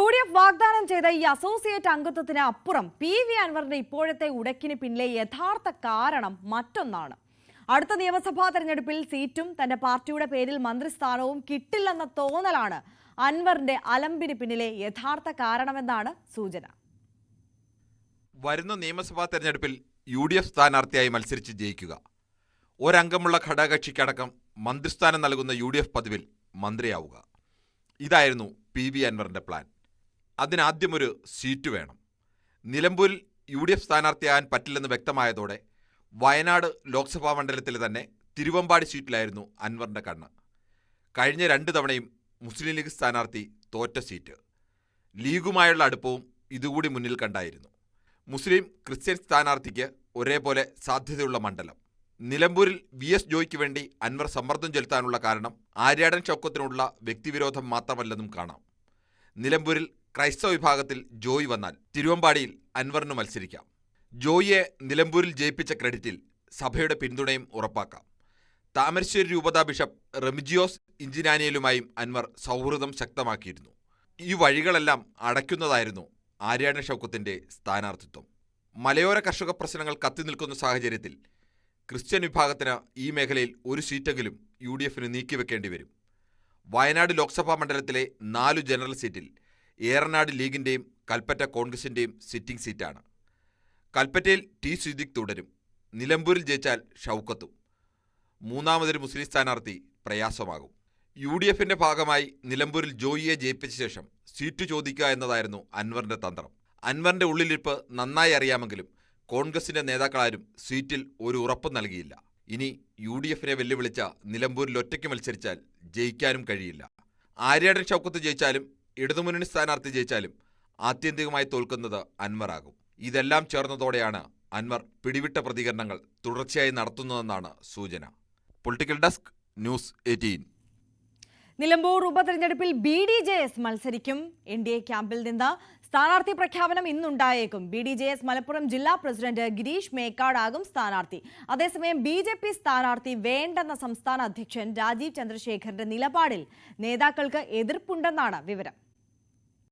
UDF വാഗ്ദാനം ചെയ്ത ഈ അസോസിയേറ്റ് അംഗത്വത്തിന് അപ്പുറം PV അൻവറിന്റെ ഇപ്പോഴത്തെ ഉടക്കിന് പിന്നിലെ യഥാർത്ഥ കാരണം മറ്റൊന്നാണ്. അടുത്ത നിയമസഭാ തെരഞ്ഞെടുപ്പിൽ സീറ്റും തന്റെ പാർട്ടിയുടെ പേരിൽ മന്ത്രിസ്ഥാനവും കിട്ടില്ലെന്ന തോന്നലാണ് അൻവറിന്റെ അലമ്പിന് പിന്നിലെ യഥാർത്ഥ കാരണമെന്നാണ് സൂചന. വരുന്ന നിയമസഭാ തെരഞ്ഞെടുപ്പിൽ UDF സ്ഥാനാർത്ഥിയായി മത്സരിച്ച് ജയിക്കുക, ഒരംഗമുള്ള ഘടകകക്ഷിക്കടക്കം മന്ത്രിസ്ഥാനം നൽകുന്ന UDF പദവിയിൽ മന്ത്രിയാവുക, ഇതായിരുന്നു PV അൻവറിന്റെ പ്ലാൻ. അതിനാദ്യമൊരു സീറ്റ് വേണം. നിലമ്പൂരിൽ UDF സ്ഥാനാർത്ഥിയാകാൻ പറ്റില്ലെന്ന് വ്യക്തമായതോടെ വയനാട് ലോക്സഭാ മണ്ഡലത്തിലെ തന്നെ തിരുവമ്പാടി സീറ്റിലായിരുന്നു അൻവറിന്റെ കണ്ണ്. കഴിഞ്ഞ 2 തവണയും മുസ്ലിം ലീഗ് സ്ഥാനാർത്ഥി തോറ്റ സീറ്റ്. ലീഗുമായുള്ള അടുപ്പവും ഇതുകൂടി മുന്നിൽ കണ്ടായിരുന്നു. മുസ്ലിം ക്രിസ്ത്യൻ സ്ഥാനാർത്ഥിക്ക് ഒരേപോലെ സാധ്യതയുള്ള മണ്ഡലം. നിലമ്പൂരിൽ VS ജോയിക്ക് വേണ്ടി അൻവർ സമ്മർദ്ദം ചെലുത്താനുള്ള കാരണം ആര്യാടൻ ഷൗക്കത്തിനുള്ള വ്യക്തിവിരോധം മാത്രമല്ലെന്നും കാണാം. നിലമ്പൂരിൽ ക്രൈസ്തവ വിഭാഗത്തിൽ ജോയി വന്നാൽ തിരുവമ്പാടിയിൽ അൻവറിന് മത്സരിക്കാം. ജോയിയെ നിലമ്പൂരിൽ ജയിപ്പിച്ച ക്രെഡിറ്റിൽ സഭയുടെ പിന്തുണയും ഉറപ്പാക്കാം. താമരശ്ശേരി രൂപതാ ബിഷപ്പ് റെമിജിയോസ് ഇഞ്ചിനാനിയലുമായും അൻവർ സൗഹൃദം ശക്തമാക്കിയിരുന്നു. ഈ വഴികളെല്ലാം അടയ്ക്കുന്നതായിരുന്നു ആര്യാടൻ ഷൗക്കത്തിന്റെ സ്ഥാനാർത്ഥിത്വം. മലയോര കർഷക പ്രശ്നങ്ങൾ കത്തിനിൽക്കുന്ന സാഹചര്യത്തിൽ ക്രിസ്ത്യൻ വിഭാഗത്തിന് ഈ മേഖലയിൽ ഒരു സീറ്റെങ്കിലും UDFന് നീക്കിവെക്കേണ്ടി വരും. വയനാട് ലോക്സഭാ മണ്ഡലത്തിലെ 4 ജനറൽ സീറ്റിൽ ഏറനാട് ലീഗിന്റെയും കൽപ്പറ്റ കോൺഗ്രസിന്റെയും സിറ്റിംഗ് സീറ്റാണ്. കൽപ്പറ്റയിൽ T സിദ്ദിഖ് തുടരും. നിലമ്പൂരിൽ ജയിച്ചാൽ ഷൗക്കത്തും. മൂന്നാമതൊരു മുസ്ലിം സ്ഥാനാർത്ഥി പ്രയാസമാകും. UDFന്റെ ഭാഗമായി നിലമ്പൂരിൽ ജോയിയെ ജയിപ്പിച്ച ശേഷം സീറ്റ് ചോദിക്കുക എന്നതായിരുന്നു അൻവറിന്റെ തന്ത്രം. അൻവറിന്റെ ഉള്ളിലിരിപ്പ് നന്നായി അറിയാമെങ്കിലും കോൺഗ്രസിന്റെ നേതാക്കളാരും സീറ്റിൽ ഒരു ഉറപ്പ് നൽകിയില്ല. ഇനി UDFനെ വെല്ലുവിളിച്ച നിലമ്പൂരിൽ ഒറ്റയ്ക്ക് മത്സരിച്ചാൽ ജയിക്കാനും കഴിയില്ല. ആര്യാടൻ ഷൗക്കത്ത് ജയിച്ചാലും ഇടതുമുന്നണി സ്ഥാനാർത്ഥി ജയിച്ചാലും ആത്യന്തികമായി തോൽക്കുന്നത് അൻവറാകും. ഇതെല്ലാം ചേർന്നതോടെയാണ് അൻവർ പിടിവിട്ട പ്രതികരണങ്ങൾ തുടർച്ചയായി നടത്തുന്നതെന്നാണ് സൂചന. Political desk, news 18. നിലമ്പൂർ ഉപതെരഞ്ഞെടുപ്പിൽ BDJS മത്സരിക്കും. NDA ക്യാമ്പിൽ നിന്ന് സ്ഥാനാർത്ഥി പ്രഖ്യാപനം ഇന്നുണ്ടായേക്കും. BDJS മലപ്പുറം ജില്ലാ പ്രസിഡന്റ് ഗിരീഷ് മേക്കാടാകും സ്ഥാനാർത്ഥി. അതേസമയം BJP സ്ഥാനാർത്ഥി വേണ്ടെന്ന സംസ്ഥാന അധ്യക്ഷൻ രാജീവ് ചന്ദ്രശേഖറിന്റെ നിലപാടിൽ നേതാക്കൾക്ക് എതിർപ്പുണ്ടെന്നാണ് വിവരം.